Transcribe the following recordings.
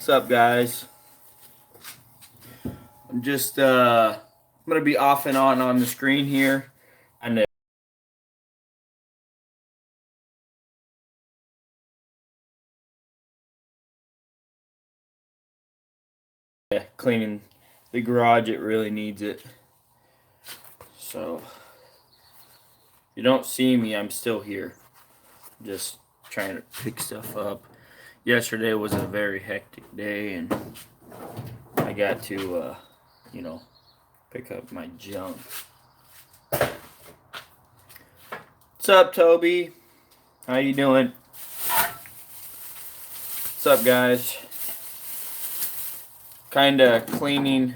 What's up, guys? I'm just I'm gonna be off and on the screen here, and cleaning the garage. It really needs it. So if you don't see me, I'm still here, just trying to pick stuff up. Yesterday was a very hectic day, and I got to pick up my junk. What's up, Toby? How you doing? What's up, guys? Kind of cleaning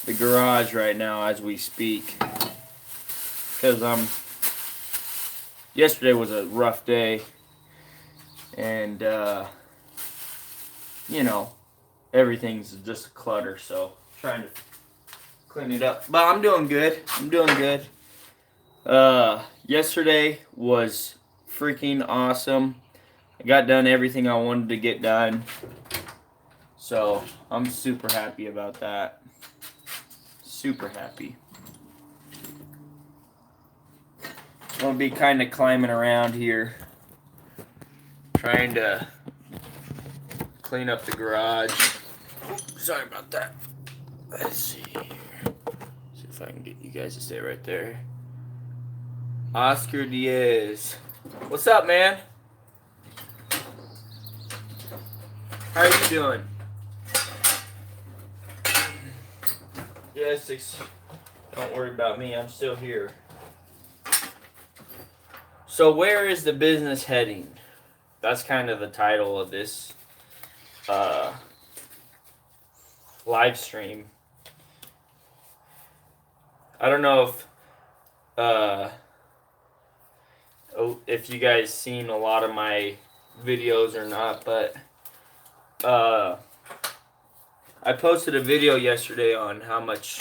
the garage right now as we speak, because yesterday was a rough day, and everything's just a clutter, so trying to clean it up. But I'm doing good. Yesterday was freaking awesome. I got done everything I wanted to get done, so I'm super happy about that. Super happy. I'm gonna be kind of climbing around here, trying to clean up the garage. Sorry about that. Let's see here. See if I can get you guys to stay right there. Oscar Diaz. What's up, man? How are you doing? Yes, don't worry about me. I'm still here. So where is the business heading? That's kind of the title of this live stream. I don't know if you guys seen a lot of my videos or not, but I posted a video yesterday on how much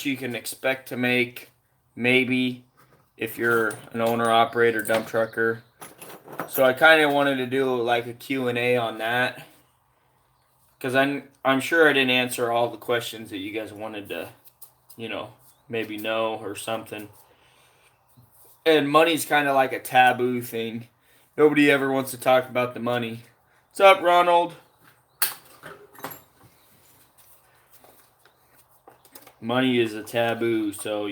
you can expect to make, maybe, if you're an owner-operator dump trucker. So I kind of wanted to do like a Q&A on that, because I'm sure I didn't answer all the questions that you guys wanted to, maybe know or something. And money's kind of like a taboo thing. Nobody ever wants to talk about the money. What's up, Ronald? Money is a taboo, so,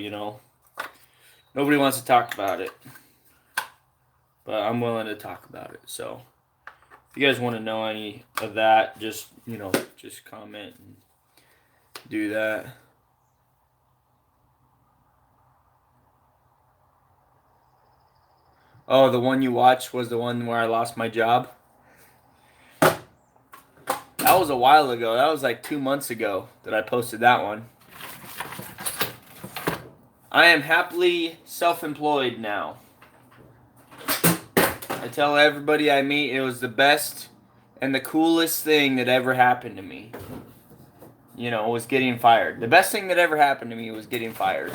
nobody wants to talk about it. But I'm willing to talk about it. So if you guys want to know any of that, just comment and do that. Oh, the one you watched was the one where I lost my job? That was a while ago. That was like 2 months ago that I posted that one. I am happily self-employed now. I tell everybody I meet it was the best and the coolest thing that ever happened to me. Was getting fired. The best thing that ever happened to me was getting fired.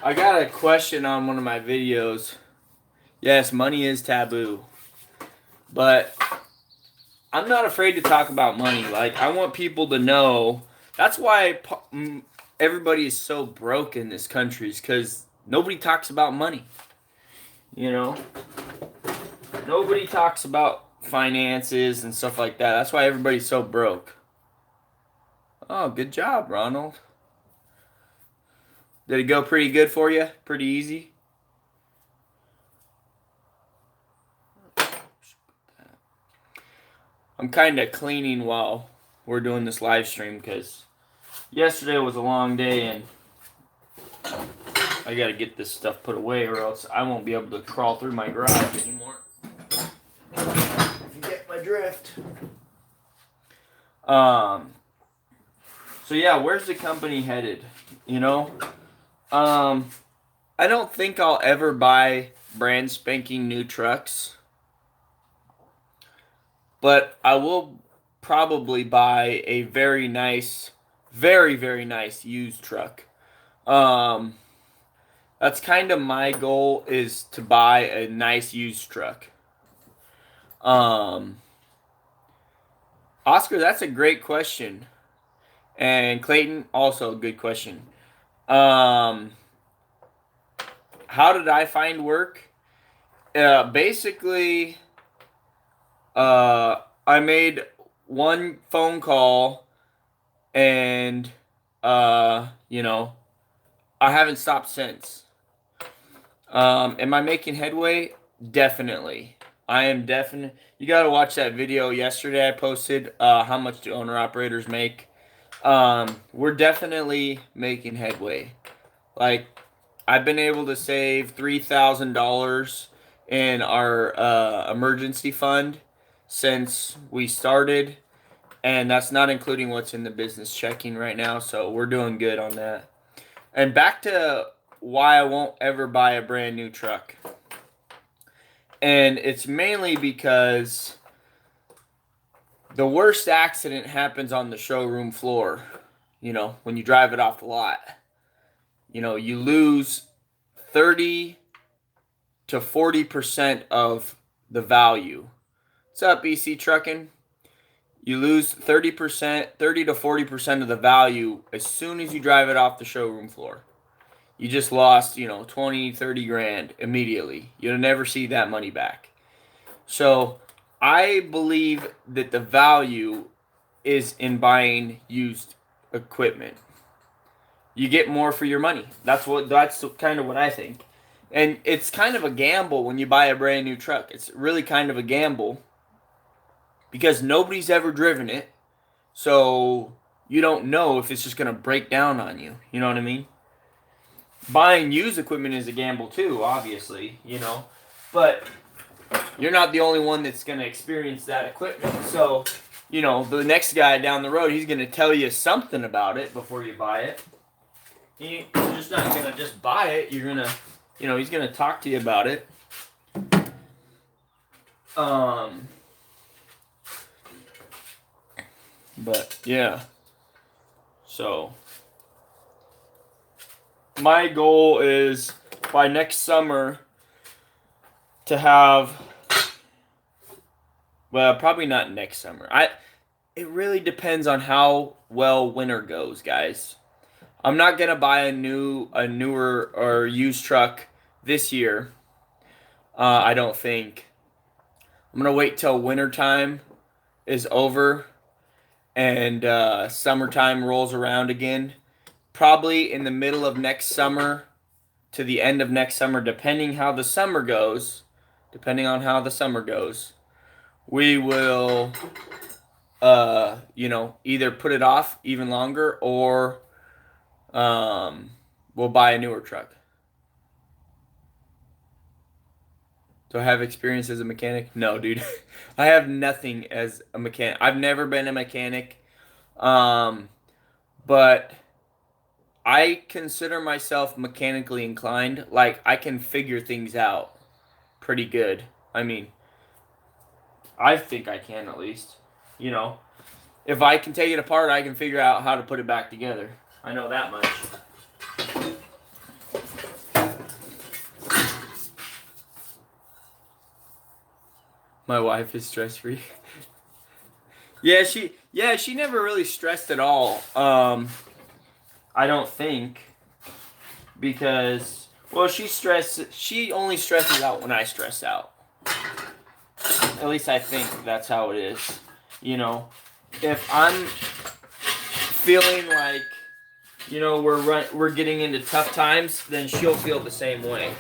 I got a question on one of my videos. Yes, money is taboo. But I'm not afraid to talk about money. Like, I want people to know. That's why everybody is so broke in this country, is because nobody talks about money. Nobody talks about finances and stuff like that. That's why everybody's so broke. Oh, good job, Ronald. Did it go pretty good for you? Pretty easy? I'm kind of cleaning while we're doing this live stream, because yesterday was a long day and I got to get this stuff put away, or else I won't be able to crawl through my garage anymore. If you get my drift. So yeah, where's the company headed? I don't think I'll ever buy brand spanking new trucks, but I will probably buy a very nice, very, very nice used truck. Um, that's kind of my goal, is to buy a nice used truck. Um, Oscar, that's a great question. And Clayton, also a good question. Um, how did I find work? Basically, I made one phone call, and you know, I haven't stopped since. Am I making headway? Definitely. I am definitely. You got to watch that video yesterday I posted. How much do owner operators make? We're definitely making headway. Like, I've been able to save $3,000 in our emergency fund since we started, and that's not including what's in the business checking right now. So we're doing good on that. And back to why I won't ever buy a brand new truck. And it's mainly because the worst accident happens on the showroom floor. You know, when you drive it off the lot, you know, you lose 30 to 40% of the value. What's up, BC Trucking? You lose 30%, 30 to 40% of the value as soon as you drive it off the showroom floor. You just lost, 20, 30 grand immediately. You'll never see that money back. So I believe that the value is in buying used equipment. You get more for your money. That's kind of what I think. And it's kind of a gamble when you buy a brand new truck. It's really kind of a gamble because nobody's ever driven it. So you don't know if it's just going to break down on you. You know what I mean? Buying used equipment is a gamble too, obviously, but you're not the only one that's going to experience that equipment. So, the next guy down the road, he's going to tell you something about it before you buy it. You're just not going to just buy it. You're going to, he's going to talk to you about it. But yeah. So my goal is by next summer to have, well, probably not next summer. It really depends on how well winter goes, guys. I'm not gonna buy a newer or used truck this year. I don't think. I'm gonna wait till wintertime is over and summertime rolls around again. Probably in the middle of next summer to the end of next summer, depending on how the summer goes, we will, either put it off even longer or we'll buy a newer truck. Do I have experience as a mechanic? No, dude. I have nothing as a mechanic. I've never been a mechanic. But I consider myself mechanically inclined. Like, I can figure things out pretty good. I mean, I think I can at least. If I can take it apart, I can figure out how to put it back together. I know that much. My wife is stress-free. Yeah, she never really stressed at all. I don't think, because, well, she only stresses out when I stress out. At least I think that's how it is. If I'm feeling like, we're getting into tough times, then she'll feel the same way.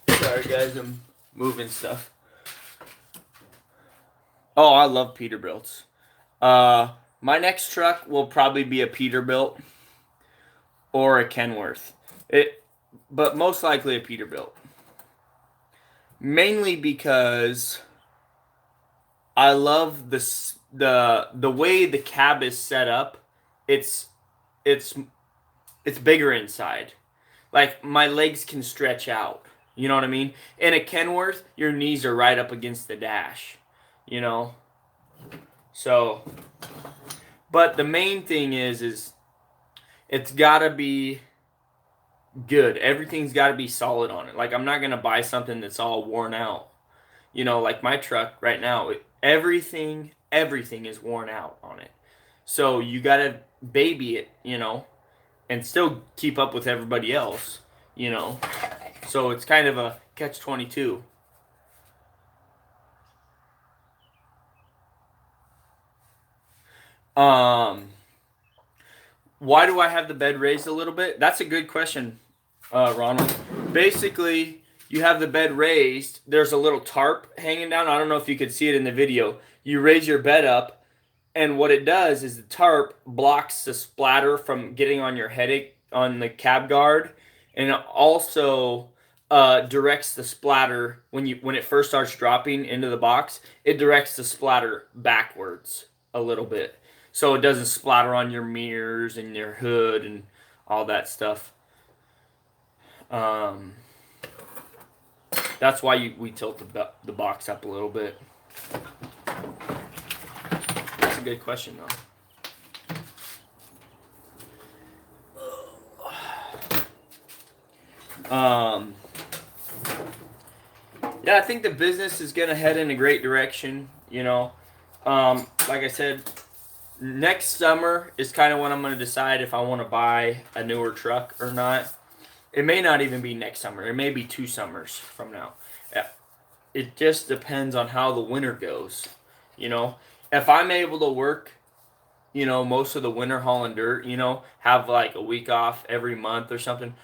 Sorry guys, I'm moving stuff. Oh, I love Peterbilts. My next truck will probably be a Peterbilt or a Kenworth. But most likely a Peterbilt. Mainly because I love the way the cab is set up. It's bigger inside. Like, my legs can stretch out. You know what I mean? In a Kenworth, your knees are right up against the dash. So, but the main thing is it's got to be good. Everything's got to be solid on it. Like I'm not going to buy something that's all worn out. You know, like my truck right now, everything is worn out on it. So you got to baby it, you know, and still keep up with everybody else, you know. So it's kind of a catch 22. Um why do I have the bed raised a little bit? That's a good question, Ronald. Basically, you have the bed raised. There's a little tarp hanging down. I don't know if you could see it in the video. You raise your bed up, and what it does is the tarp blocks the splatter from getting on your headache on the cab guard, and it also directs the splatter when it first starts dropping into the box. It directs the splatter backwards a little bit, so it doesn't splatter on your mirrors and your hood and all that stuff. Um, that's why we tilt the box up a little bit. That's a good question, though. Yeah, I think the business is gonna head in a great direction. You know, like I said, next summer is kind of when I'm gonna decide if I want to buy a newer truck or not. It may not even be next summer. It may be 2 summers from now. Yeah, it just depends on how the winter goes. You know, if I'm able to work, you know, most of the winter hauling dirt, you know, have like a week off every month or something,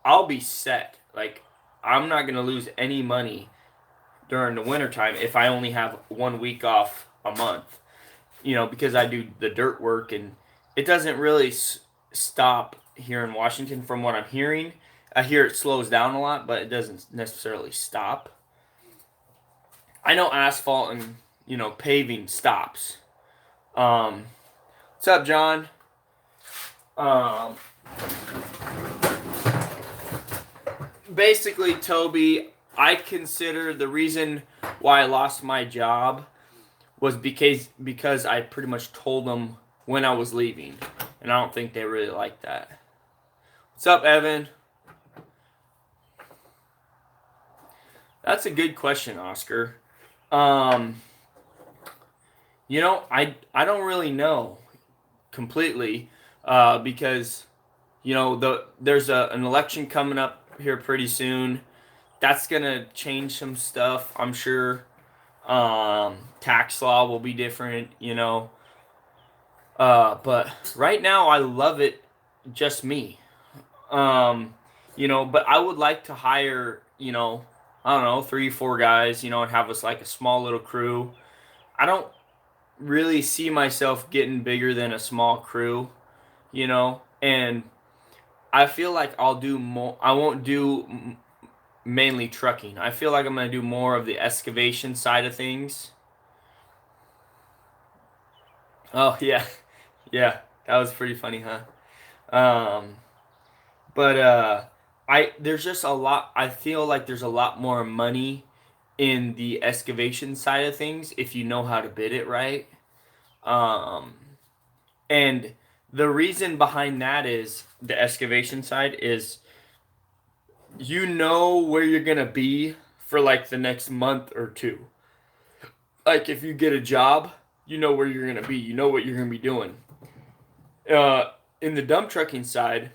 I'll be set. Like, I'm not going to lose any money during the wintertime if I only have 1 week off a month, you know, because I do the dirt work and it doesn't really stop here in Washington from what I'm hearing. I hear it slows down a lot, but it doesn't necessarily stop. I know asphalt and, you know, paving stops. What's up, John? Basically, Toby, I consider the reason why I lost my job was because I pretty much told them when I was leaving, and I don't think they really liked that. What's up, Evan? That's a good question, Oscar. You know, I don't really know completely because you know there's an election coming up here pretty soon. That's gonna change some stuff, I'm sure. Tax law will be different, you know. But right now I love it, just me. Um, you know, but I would like to hire, you know, I don't know, 3, 4 guys, you know, and have us like a small little crew. I don't really see myself getting bigger than a small crew, you know, and I feel like I'll do more. I won't do mainly trucking. I feel like I'm going to do more of the excavation side of things. Oh, yeah. Yeah. That was pretty funny, huh? Um, but there's just a lot. I feel like there's a lot more money in the excavation side of things if you know how to bid it right. Um, and the reason behind that is the excavation side is you know where you're gonna be for like the next month or two. Like if you get a job, you know where you're gonna be. You know what you're gonna be doing. In the dump trucking side,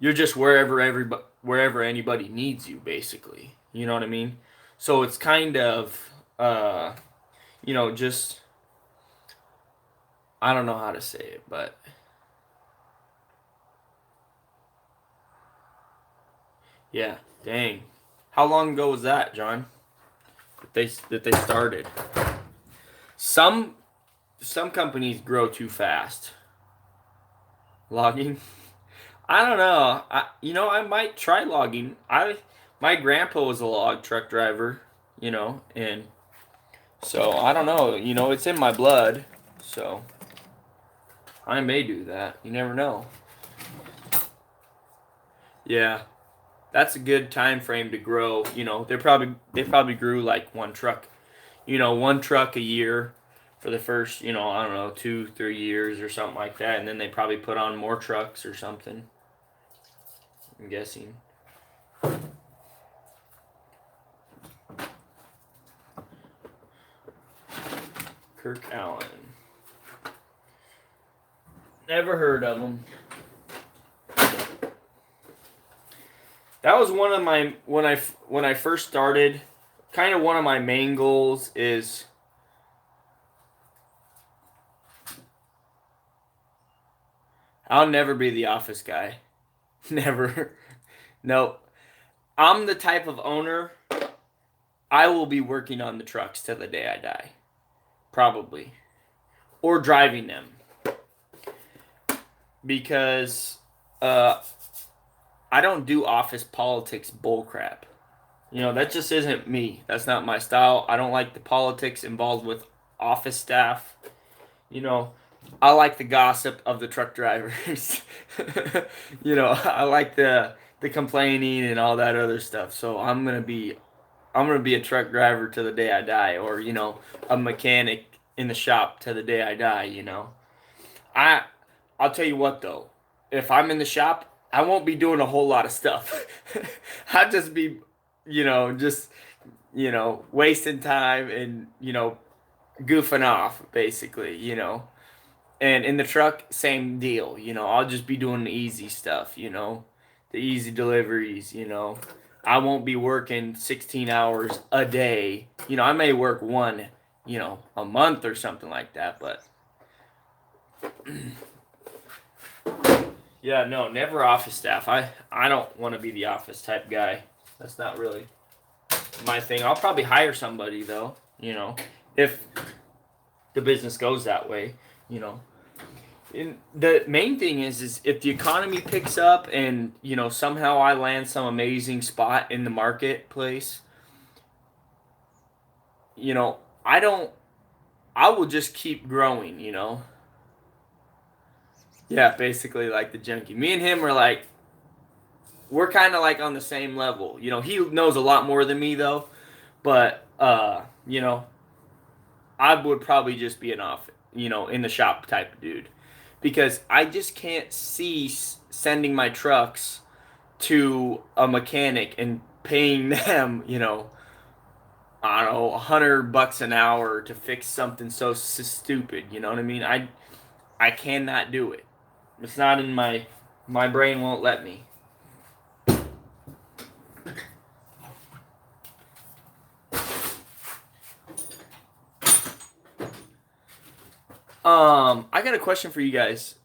you're just wherever anybody needs you, basically. You know what I mean? So it's kind of, you know, just I don't know how to say it, but yeah, dang. How long ago was that, John? That they started. Some some companies grow too fast. Logging. I don't know. I might try logging. My grandpa was a log truck driver, you know, and so I don't know. You know, it's in my blood, so I may do that. You never know. Yeah, that's a good time frame to grow. You know, they probably grew like one truck, you know, one truck a year, for the first, you know, I don't know, 2-3 years or something like that, and then they probably put on more trucks or something. I'm guessing. Kirk Allen. Never heard of him. That was one of my when I first started. Kind of one of my main goals is I'll never be the office guy. Never. Nope. I'm the type of owner. I will be working on the trucks till the day I die. Probably. Or driving them. Because I don't do office politics bullcrap. You know, that just isn't me. That's not my style. I don't like the politics involved with office staff. You know, I like the gossip of the truck drivers. You know, I like the complaining and all that other stuff. So I'm gonna be a truck driver to the day I die, or you know, a mechanic in the shop to the day I die. You know, I I'll tell you what though, if I'm in the shop, I won't be doing a whole lot of stuff. I'll just be, you know, wasting time and goofing off basically. You know, and in the truck, same deal. You know, I'll just be doing the easy stuff. You know, the easy deliveries. You know, I won't be working 16 hours a day. You know, I may work one, a month or something like that, but yeah, no, never office staff. I don't want to be the office type guy. That's not really my thing. I'll probably hire somebody though, if the business goes that way, you know. And the main thing is if the economy picks up and, somehow I land some amazing spot in the marketplace, I don't I will just keep growing, Yeah, basically like the junkie. Me and him are like we're kind of like on the same level. You know, he knows a lot more than me though, but I would probably just be an off, in the shop type of dude, because I just can't see sending my trucks to a mechanic and paying them, I don't know, $100 an hour to fix something so stupid. You know what I mean? I cannot do it. It's not in my brain won't let me. I got a question for you guys.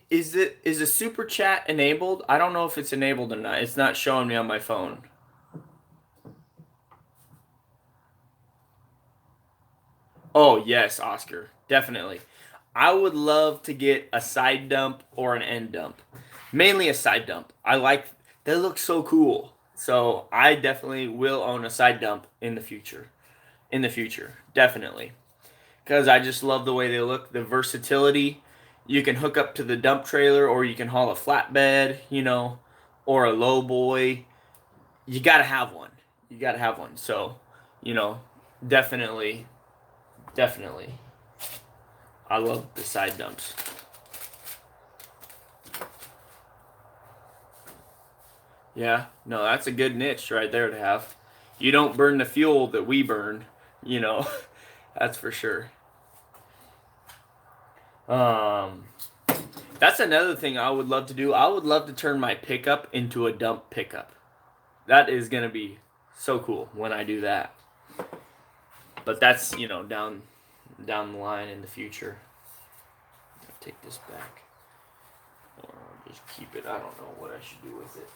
Is a super chat enabled? I don't know if it's enabled or not. It's not showing me on my phone. Oh yes, Oscar, definitely. I would love to get a side dump or an end dump. Mainly a side dump. They look so cool. So I definitely will own a side dump in the future. In the future, definitely. Because I just love the way they look, the versatility. You can hook up to the dump trailer, or you can haul a flatbed, or a low boy. You gotta have one. You gotta have one. So, you know, definitely, definitely. I love the side dumps. Yeah, no, that's a good niche right there to have. You don't burn the fuel that we burn, you know. That's for sure. Um, that's another thing I would love to do. I would love to turn my pickup into a dump pickup. That is gonna be so cool when I do that. But that's down the line in the future. I'll take this back, or I'll just keep it. I don't know what I should do with it.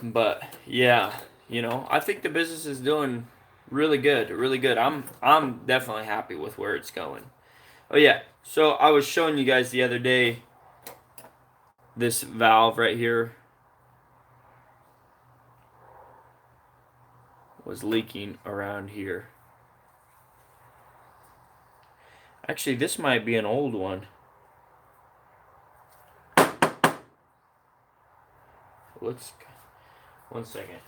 But yeah, I think the business is doing really good, really good. I'm definitely happy with where it's going. Oh yeah, so I was showing you guys the other day this valve right here was leaking around here. Actually, this might be an old one. Let's, 1 second.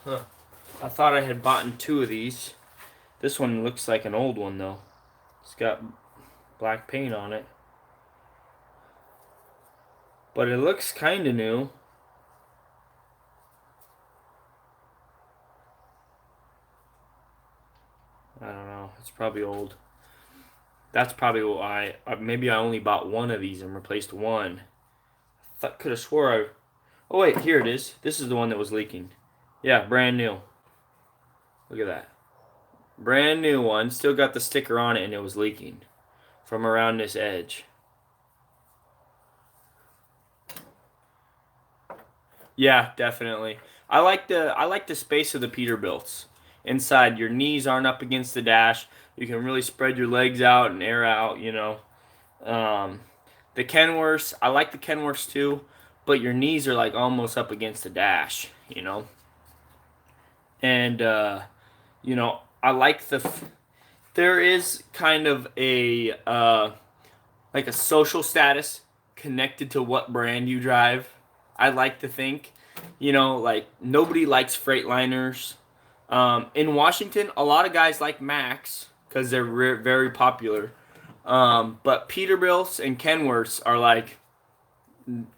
Huh. I thought I had bought 2 of these. This one looks like an old one though. It's got black paint on it. But it looks kind of new. I don't know. It's probably old. That's probably why. Maybe I only bought 1 of these and replaced 1. Could have swore I. Oh wait, here it is. This is the one that was leaking. Yeah, brand new. Look at that. Brand new one. Still got the sticker on it, and it was leaking from around this edge. Yeah, definitely. I like the space of the Peterbilts. Inside, your knees aren't up against the dash. You can really spread your legs out and air out. Um, the Kenworths, I like the Kenworths too, but your knees are like almost up against the dash. And I like there is kind of a like a social status connected to what brand you drive. I like to think, like nobody likes Freightliners. In Washington, a lot of guys like Max because they're very popular. But Peterbilts and Kenworths are like,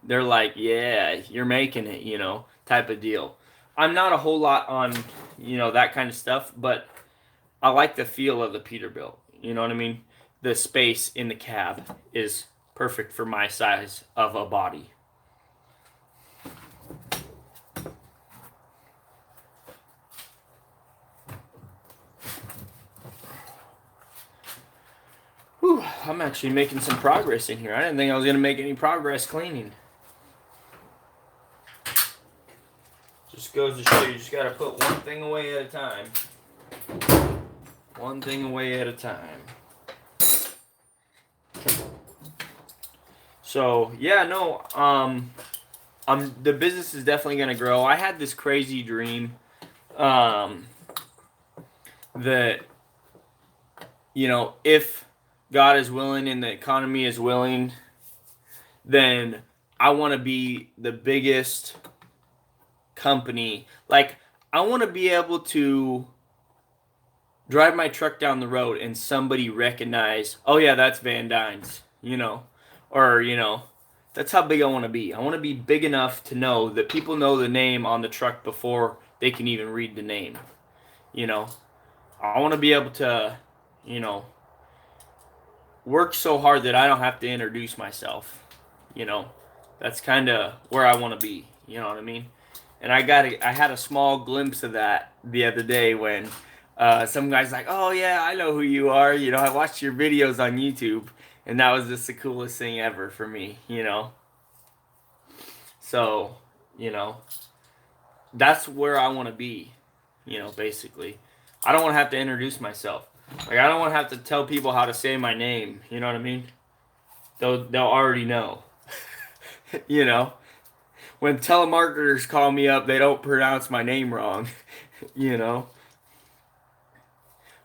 they're like, yeah, you're making it, type of deal. I'm not a whole lot on, that kind of stuff, but I like the feel of the Peterbilt. You know what I mean? The space in the cab is perfect for my size of a body. Whew, I'm actually making some progress in here. I didn't think I was going to make any progress cleaning. Just goes to show you just got to put one thing away at a time. One thing away at a time. So, yeah, no, the business is definitely going to grow. I had this crazy dream that, if God is willing and the economy is willing, then I want to be the biggest company. Like, I want to be able to drive my truck down the road and somebody recognize, oh yeah, that's VANDUYN's, or, that's how big I want to be. I want to be big enough to know that people know the name on the truck before they can even read the name. I want to be able to, work so hard that I don't have to introduce myself. That's kind of where I want to be. You know what I mean? And I had a small glimpse of that the other day when some guy's like, "Oh yeah, I know who you are. I watched your videos on YouTube, and that was just the coolest thing ever for me." So, that's where I want to be. Basically, I don't want to have to introduce myself. Like, I don't want to have to tell people how to say my name. You know what I mean? They'll already know. When telemarketers call me up, they don't pronounce my name wrong. Of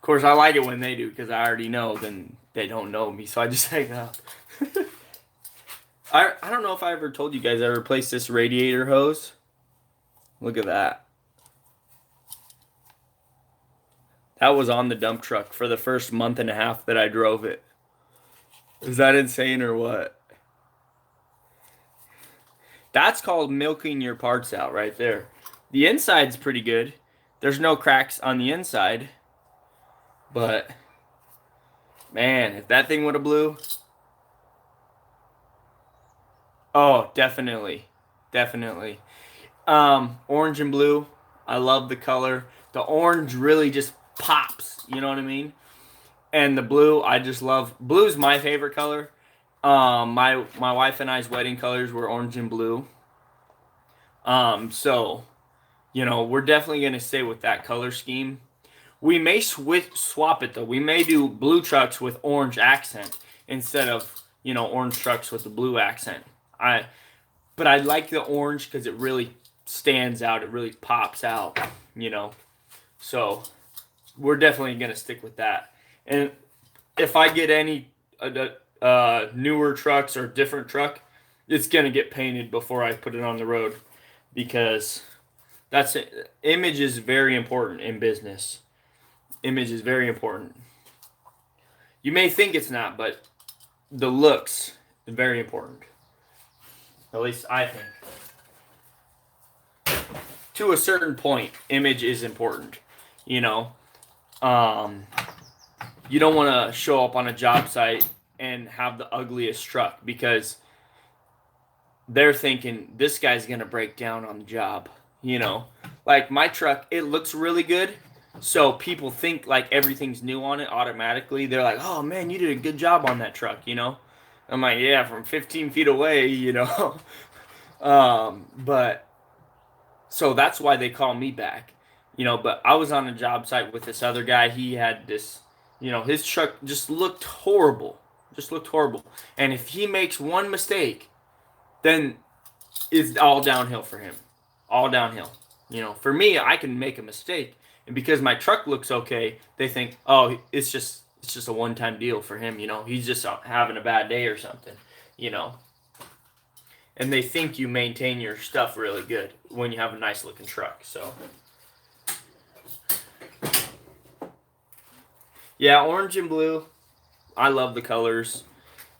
course, I like it when they do because I already know. Then they don't know me, so I just hang up. I don't know if I ever told you guys I replaced this radiator hose. Look at that. That was on the dump truck for the first month and a half that I drove it. Is that insane or what? That's called milking your parts out right there. The inside's pretty good. There's no cracks on the inside. But, man, if that thing would have blew. Oh, definitely. Definitely. Orange and blue. I love the color. The orange really just pops. You know what I mean? And the blue, I just love. Blue's my favorite color. My wife and I's wedding colors were orange and blue. So, we're definitely gonna stay with that color scheme. We may swap it though. We may do blue trucks with orange accent instead of, orange trucks with the blue accent. But I like the orange because it really stands out. It really pops out, So we're definitely gonna stick with that. And if I get any newer trucks or different truck, it's gonna get painted before I put it on the road, because image is very important in business. Image is very important. You may think it's not, but the looks is very important. At least I think. To a certain point, image is important. You don't want to show up on a job site and have the ugliest truck, because they're thinking this guy's going to break down on the job. Like my truck, it looks really good. So people think like everything's new on it automatically. They're like, oh man, you did a good job on that truck, I'm like, yeah, from 15 feet away, But so that's why they call me back, but I was on a job site with this other guy. He had this, his truck just looked horrible. And if he makes one mistake, then it's all downhill for him. All downhill. For me, I can make a mistake. And because my truck looks okay, they think, oh, it's just a one-time deal for him, He's just having a bad day or something, And they think you maintain your stuff really good when you have a nice-looking truck, so. Yeah, orange and blue. I love the colors.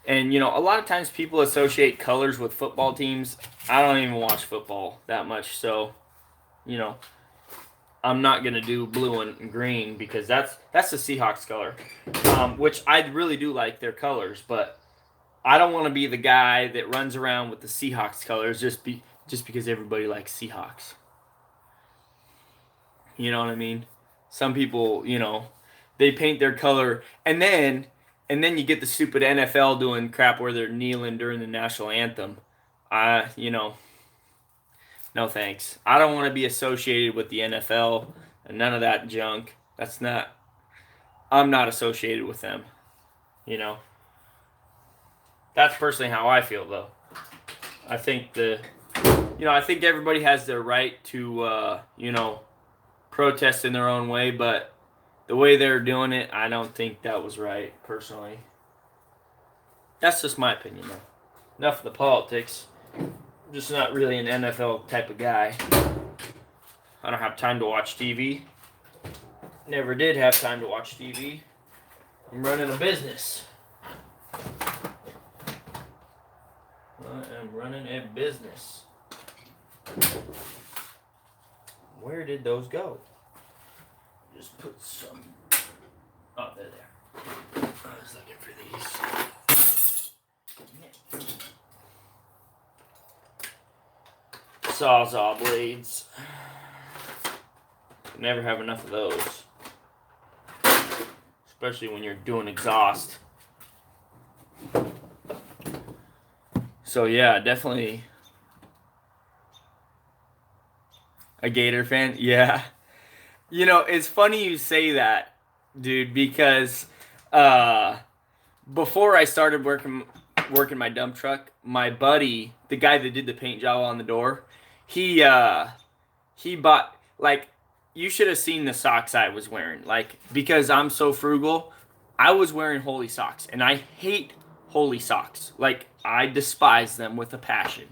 And, a lot of times people associate colors with football teams. I don't even watch football that much, so, I'm not going to do blue and green, because that's the Seahawks color, which I really do like their colors, but I don't want to be the guy that runs around with the Seahawks colors just because everybody likes Seahawks. You know what I mean? Some people, they paint their color, and then you get the stupid NFL doing crap where they're kneeling during the national anthem. No thanks. I don't want to be associated with the NFL and none of that junk. I'm not associated with them. That's personally how I feel, though. I think I think everybody has their right to, protest in their own way, but the way they're doing it, I don't think that was right, personally. That's just my opinion, though. Enough of the politics. I'm just not really an NFL type of guy. I don't have time to watch TV. Never did have time to watch TV. I'm running a business. I am running a business. Where did those go? Just put some. Oh, they're there. I was looking for these. Sawzall blades. Never have enough of those. Especially when you're doing exhaust. So yeah, definitely a Gator fan. Yeah. It's funny you say that, dude, because before I started working my dump truck, my buddy, the guy that did the paint job on the door, he bought, like, you should have seen the socks I was wearing. Like, because I'm so frugal, I was wearing Holy socks, and I hate Holy socks. Like, I despise them with a passion.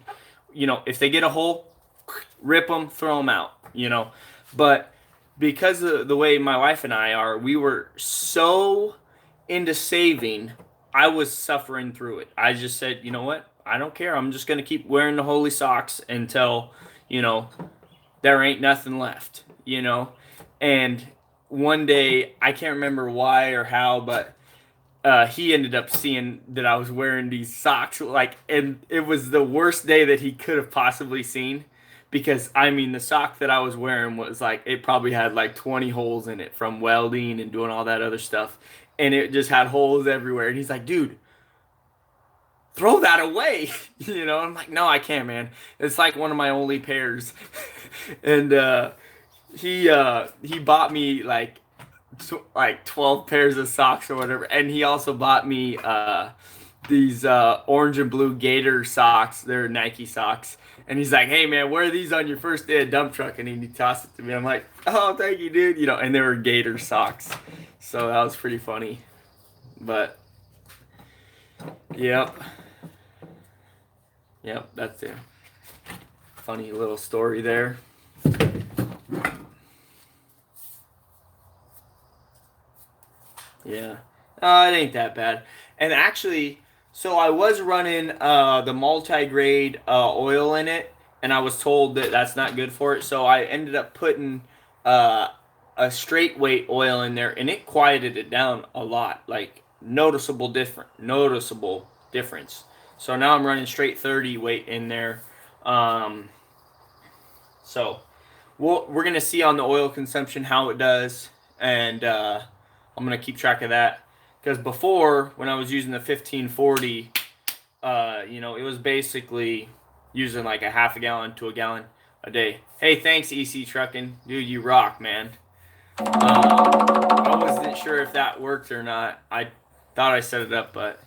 If they get a hole, rip them, throw them out, But because of the way my wife and I are, we were so into saving, I was suffering through it. I just said, you know what? I don't care. I'm just going to keep wearing the Holy socks until, there ain't nothing left, And one day, I can't remember why or how, but he ended up seeing that I was wearing these socks, and it was the worst day that he could have possibly seen, because, the sock that I was wearing was it probably had 20 holes in it from welding and doing all that other stuff, and it just had holes everywhere, and he's like, dude, throw that away, I'm like, no, I can't, man. It's one of my only pairs. And he bought me like 12 pairs of socks or whatever. And he also bought me these orange and blue Gator socks. They're Nike socks. And he's like, "Hey man, wear these on your first day of dump truck." And he tossed it to me. I'm like, "Oh, thank you, dude." You know, and they were Gator socks. So that was pretty funny. But yep. Yep, that's a funny little story there. Yeah. It ain't that bad. And actually, so I was running the multi-grade oil in it, and I was told that that's not good for it. So I ended up putting uh, a straight weight oil in there, and it quieted it down a lot, like noticeable difference. So now I'm running straight 30 weight in there. Um, so we're gonna see on the oil consumption how it does, and I'm gonna keep track of that. Because before, when I was using the 1540, it was basically using like a half a gallon to a gallon a day. Hey, thanks EC Trucking, dude, you rock, man. I wasn't sure if that worked or not. I thought I set it up, but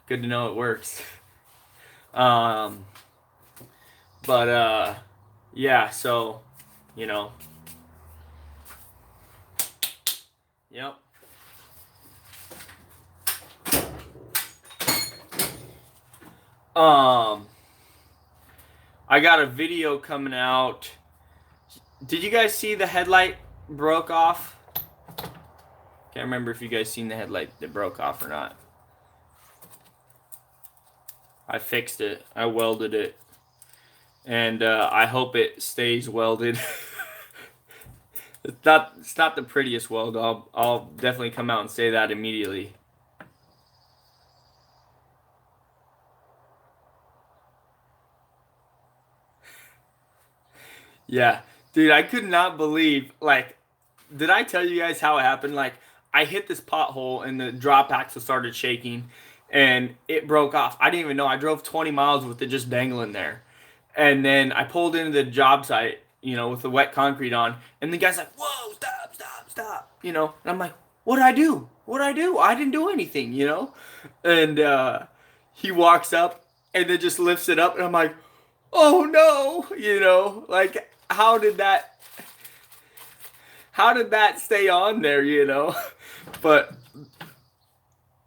good to know it works. Um, but yeah, so you know, yep. Um, I got a video coming out. Did you guys see the headlight broke off? Can't remember if you guys seen the headlight that broke off or not. I fixed it. I welded it. And I hope it stays welded. It's not the prettiest weld. I'll definitely come out and say that immediately. Yeah. Dude, I could not believe, like, did I tell you guys how it happened? Like, I hit this pothole and the drop axle started shaking and it broke off. I didn't even know. I drove 20 miles with it just dangling there. And then I pulled into the job site, with the wet concrete on, and the guy's like, "Whoa, stop, stop, stop!" And I'm like, "What'd I do? What'd I do? I didn't do anything." And he walks up and then just lifts it up, and I'm like, "Oh no!" Like how did that stay on there? But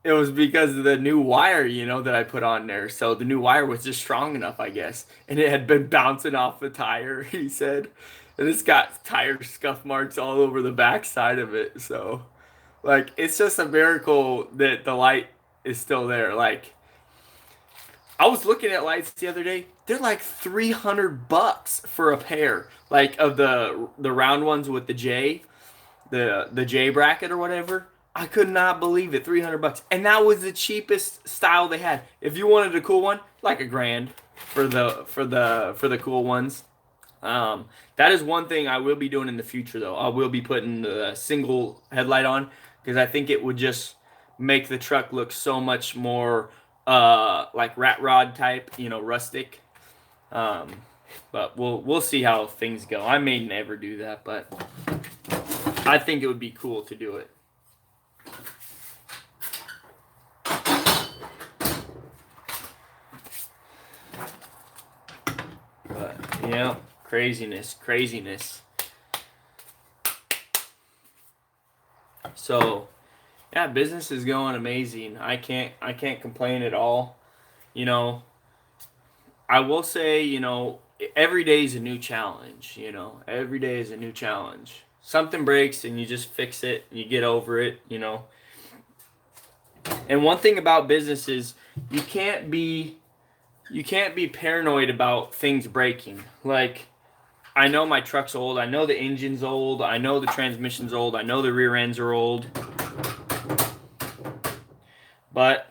it was because of the new wire, that I put on there. So the new wire was just strong enough, I guess. And it had been bouncing off the tire, he said. And it's got tire scuff marks all over the backside of it. So, like, it's just a miracle that the light is still there. Like, I was looking at lights the other day. They're like $300 for a pair, like of the round ones with the J, the J bracket or whatever. I could not believe it, $300, and that was the cheapest style they had. If you wanted a cool one, like $1,000 for the cool ones. That is one thing I will be doing in the future, though. I will be putting the single headlight on because I think it would just make the truck look so much more like rat rod type, rustic. But we'll see how things go. I may never do that, but I think it would be cool to do it. But yeah, craziness. So yeah, business is going amazing. I can't complain at all. You know, I will say, every day is a new challenge. Every day is a new challenge. Something breaks and you just fix it and you get over it. And one thing about business is you can't be paranoid about things breaking. Like, I know my truck's old. I know the engine's old. I know the transmission's old. I know the rear ends are old. But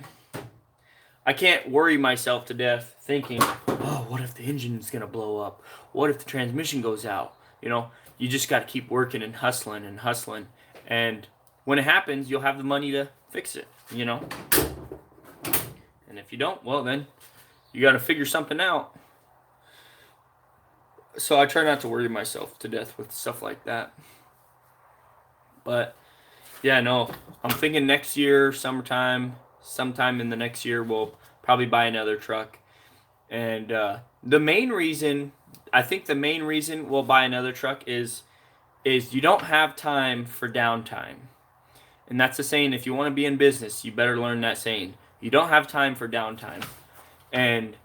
I can't worry myself to death thinking, "Oh, what if the engine's going to blow up? What if the transmission goes out?" You just got to keep working and hustling and hustling. And when it happens, you'll have the money to fix it. And if you don't, well, then you got to figure something out. So I try not to worry myself to death with stuff like that. But yeah, no, I'm thinking next year, summertime, sometime in the next year, we'll probably buy another truck. And the main reason, I think the main reason we'll buy another truck is you don't have time for downtime. And that's the saying, if you want to be in business, you better learn that saying. You don't have time for downtime. And,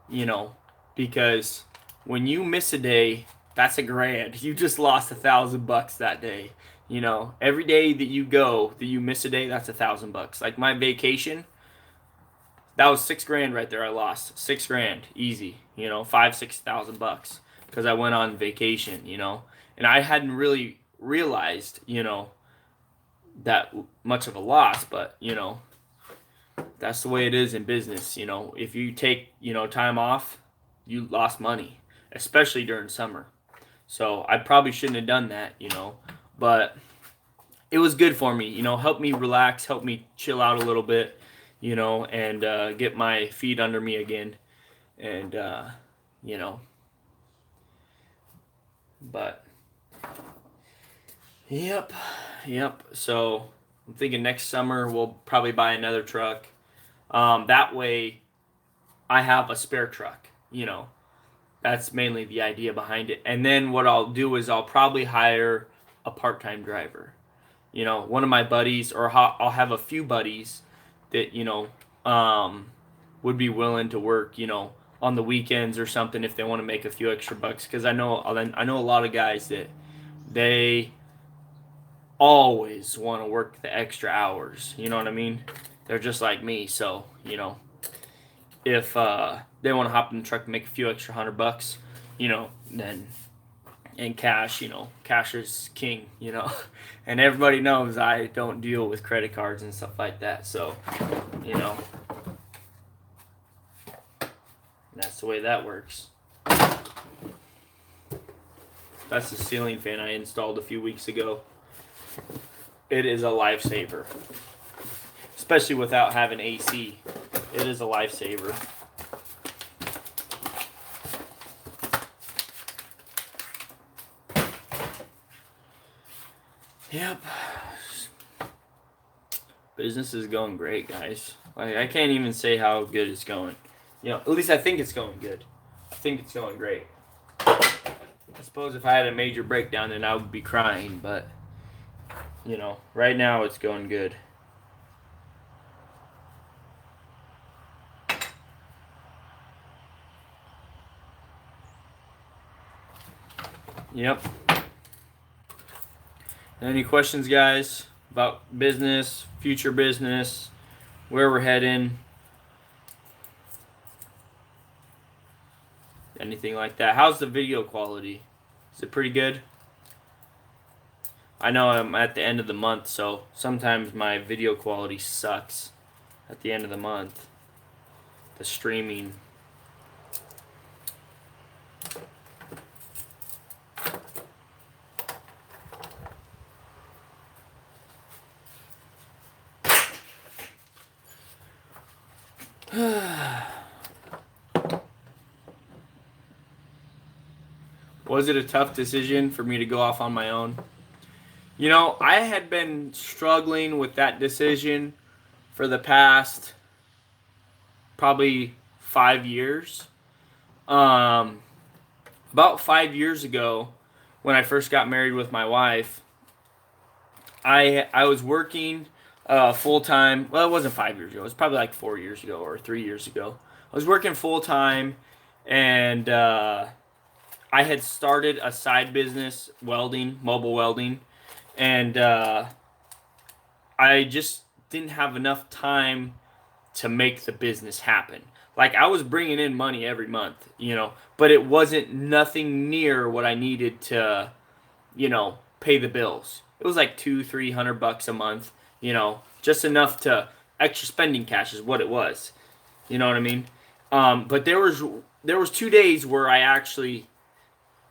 you know, because when you miss a day, that's $1,000. You just lost $1,000 that day. You know, every day that you go, that you miss a day, that's $1,000. Like my vacation, that was $6,000 right there. I lost $6,000 easy. You know, 5,000-6,000 bucks because I went on vacation. You know, and I hadn't really realized, you know, that much of a loss, but you know, that's the way it is in business. You know, if you take, you know, time off, you lost money, especially during summer. So I probably shouldn't have done that, you know, but it was good for me, you know, helped me relax, helped me chill out a little bit, you know, and get my feet under me again. And, you know, but yep, yep. So I'm thinking next summer we'll probably buy another truck. That way I have a spare truck, you know. That's mainly the idea behind it. And then what I'll do is I'll probably hire a part-time driver. You know, one of my buddies, or I'll have a few buddies that, you know, would be willing to work, you know, on the weekends or something if they want to make a few extra bucks. Because I know a lot of guys that they always want to work the extra hours. You know what I mean? They're just like me. So, you know, if they want to hop in the truck and make a few extra $100, you know, then in cash, you know, cash is king, you know, and everybody knows I don't deal with credit cards and stuff like that. So, you know, that's the way that works. That's the ceiling fan I installed a few weeks ago. It is a lifesaver, especially without having AC. It is a lifesaver. Yep. Business is going great, guys. Like, I can't even say how good it's going. You know, at least I think it's going good. I think it's going great. I suppose if I had a major breakdown, then I would be crying, but, you know, right now it's going good. Yep. Any questions, guys, about business, future business, where we're heading? Anything like that? How's the video quality? Is it pretty good? I know I'm at the end of the month, so sometimes my video quality sucks at the end of the month. The streaming. Was it a tough decision for me to go off on my own? You know, I had been struggling with that decision for the past probably 5 years. About 5 years ago, when I first got married with my wife, I was working full time. Well, it wasn't 5 years ago. It was probably like 4 years ago or 3 years ago. I was working full time, and I had started a side business, welding, mobile welding, and I just didn't have enough time to make the business happen. Like, I was bringing in money every month, you know, but it wasn't nothing near what I needed to, you know, pay the bills. It was like $200-300 a month, you know, just enough to extra spending cash is what it was. You know what I mean? But there was 2 days where I actually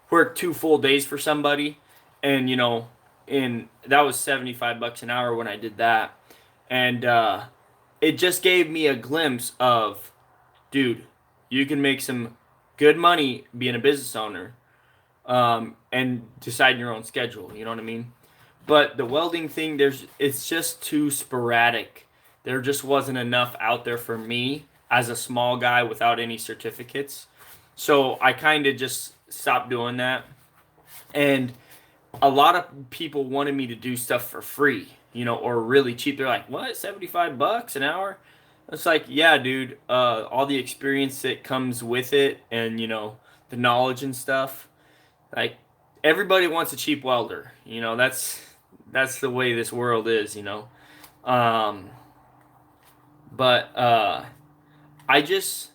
worked 2 full days for somebody, and you know, and that was $75 an hour when I did that, and it just gave me a glimpse of, dude, you can make some good money being a business owner, and decide your own schedule. You know what I mean? But the welding thing, it's just too sporadic. There just wasn't enough out there for me as a small guy without any certificates. So I kind of just stopped doing that. And a lot of people wanted me to do stuff for free, or really cheap. They're like, "What? $75 an hour?" It's like, "Yeah, dude. All the experience that comes with it, and the knowledge and stuff. Like, everybody wants a cheap welder. That's the way this world is. Um, but I just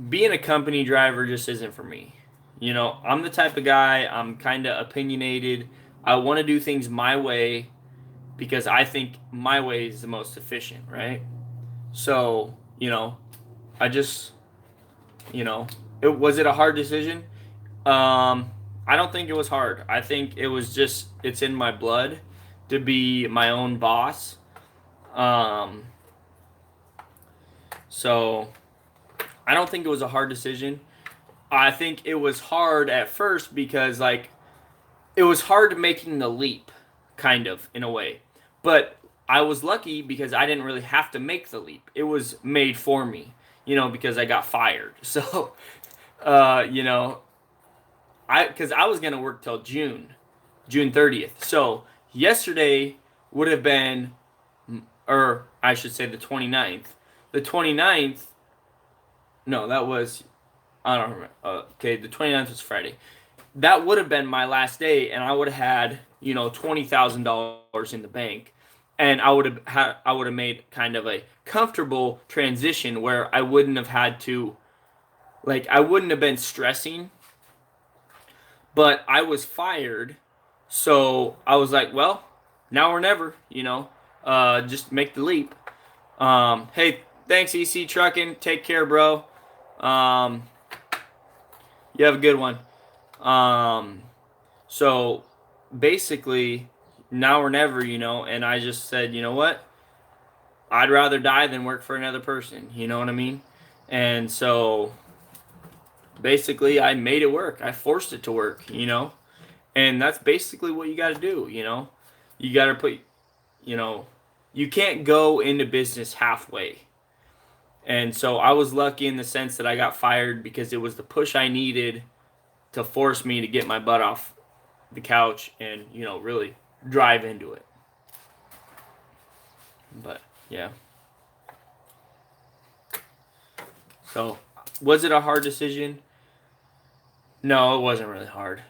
being a company driver just isn't for me. I'm the type of guy, I'm kind of opinionated. I want to do things my way because I think my way is the most efficient, right? So, I just, was it a hard decision? I don't think it was hard. I think it was just, it's in my blood to be my own boss. Um, so I don't think it was a hard decision. I think it was hard at first because, like, it was hard making the leap, kind of, in a way. But I was lucky because I didn't really have to make the leap. It was made for me, because I got fired. So, because I was going to work till June 30th. So, yesterday would have been, or I should say the 29th. The 29th, no, that was, I don't remember. Okay, the 29th was Friday. That would have been my last day, and I would have had, $20,000 in the bank, and I would have made kind of a comfortable transition where I wouldn't have had to, like, I wouldn't have been stressing. But I was fired, so I was like, well, now or never, just make the leap. Hey, thanks, EC Trucking. Take care, bro. You have a good one. So basically, now or never, and I just said, you know what? I'd rather die than work for another person. You know what I mean? And so basically, I made it work. I forced it to work, And that's basically what you got to do, You got to put, you can't go into business halfway. And so I was lucky in the sense that I got fired because it was the push I needed to force me to get my butt off the couch and, really drive into it. But, yeah. So, was it a hard decision? No, it wasn't really hard.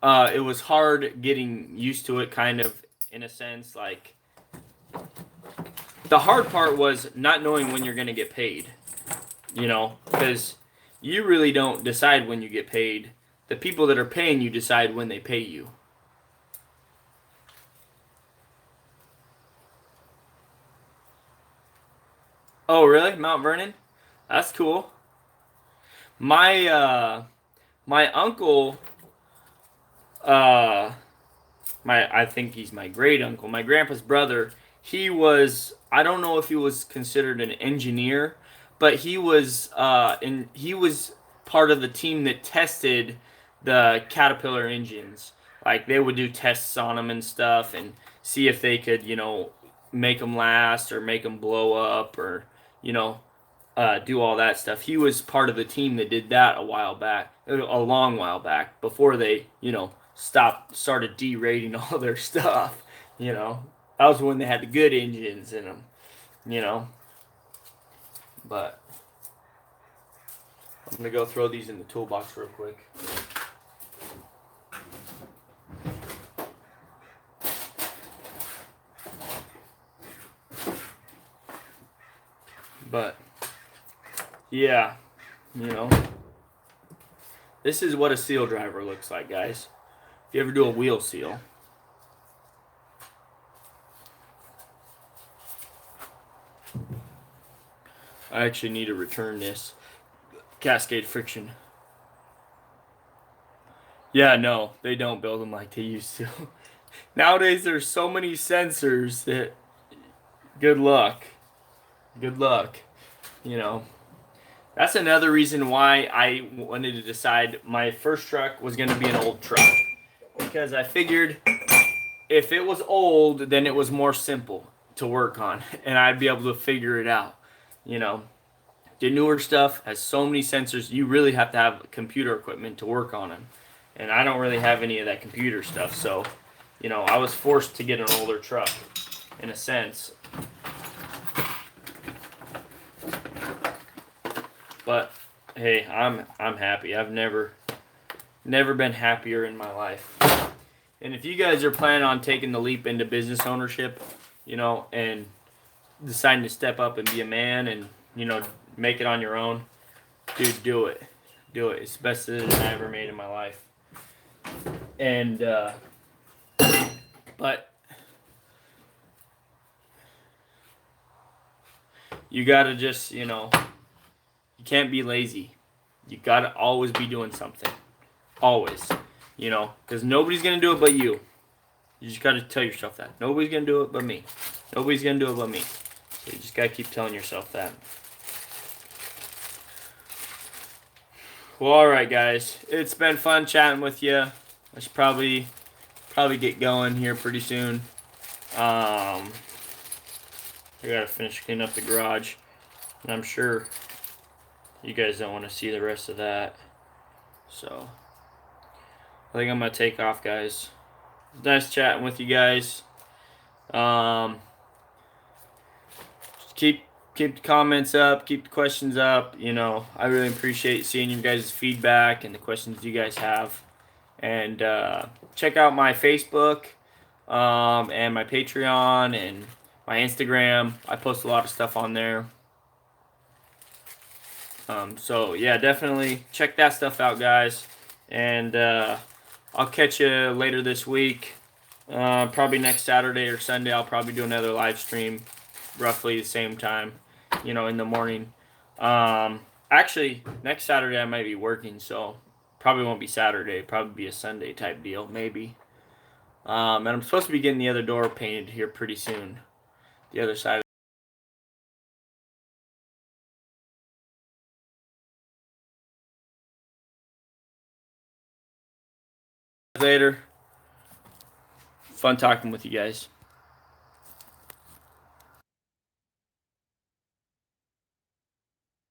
It was hard getting used to it, kind of, in a sense. Like, the hard part was not knowing when you're going to get paid, because you really don't decide when you get paid. The people that are paying you decide when they pay you. Oh, really? Mount Vernon? That's cool. My uncle, I think he's my great uncle, my grandpa's brother. He was, I don't know if he was considered an engineer, but he was part of the team that tested the Caterpillar engines. Like, they would do tests on them and stuff and see if they could, make them last or make them blow up or, do all that stuff. He was part of the team that did that a long while back, before they, started derating all their stuff. That was when they had the good engines in them. But I'm gonna go throw these in the toolbox real quick. But yeah, this is what a seal driver looks like, guys. If you ever do a wheel seal. I actually need to return this Cascade friction. Yeah, no, they don't build them like they used to. Nowadays, there's so many sensors that, good luck. Good luck. That's another reason why I wanted to decide my first truck was going to be an old truck. because I figured if it was old, then it was more simple to work on, and I'd be able to figure it out. You know, the newer stuff has so many sensors. You really have to have computer equipment to work on them, and I don't really have any of that computer stuff. So, you know, I was forced to get an older truck, in a sense. But hey, I'm happy. I've never been happier in my life. And if you guys are planning on taking the leap into business ownership, you know, and deciding to step up and be a man and, you know, make it on your own, dude, do it. Do it. It's the best decision I ever made in my life. And, but you gotta just, you know, you can't be lazy. You gotta always be doing something. Always. You know, because nobody's gonna do it but you. You just gotta tell yourself that. Nobody's gonna do it but me. Nobody's gonna do it but me. So you just gotta keep telling yourself that. Well, alright guys. It's been fun chatting with you. I should probably get going here pretty soon. I gotta finish cleaning up the garage. And I'm sure you guys don't want to see the rest of that. So I think I'm gonna take off, guys. It's nice chatting with you guys. Just keep the comments up, keep the questions up. You know, I really appreciate seeing you guys' feedback and the questions you guys have. And check out my Facebook and my Patreon and my Instagram. I post a lot of stuff on there. So yeah, definitely check that stuff out, guys. And I'll catch you later this week. Probably next Saturday or Sunday, I'll probably do another live stream, roughly the same time, you know, in the morning. Actually, next Saturday I might be working, so probably won't be Saturday. Probably be a Sunday type deal, maybe. And I'm supposed to be getting the other door painted here pretty soon. The other side. Later. Fun talking with you guys.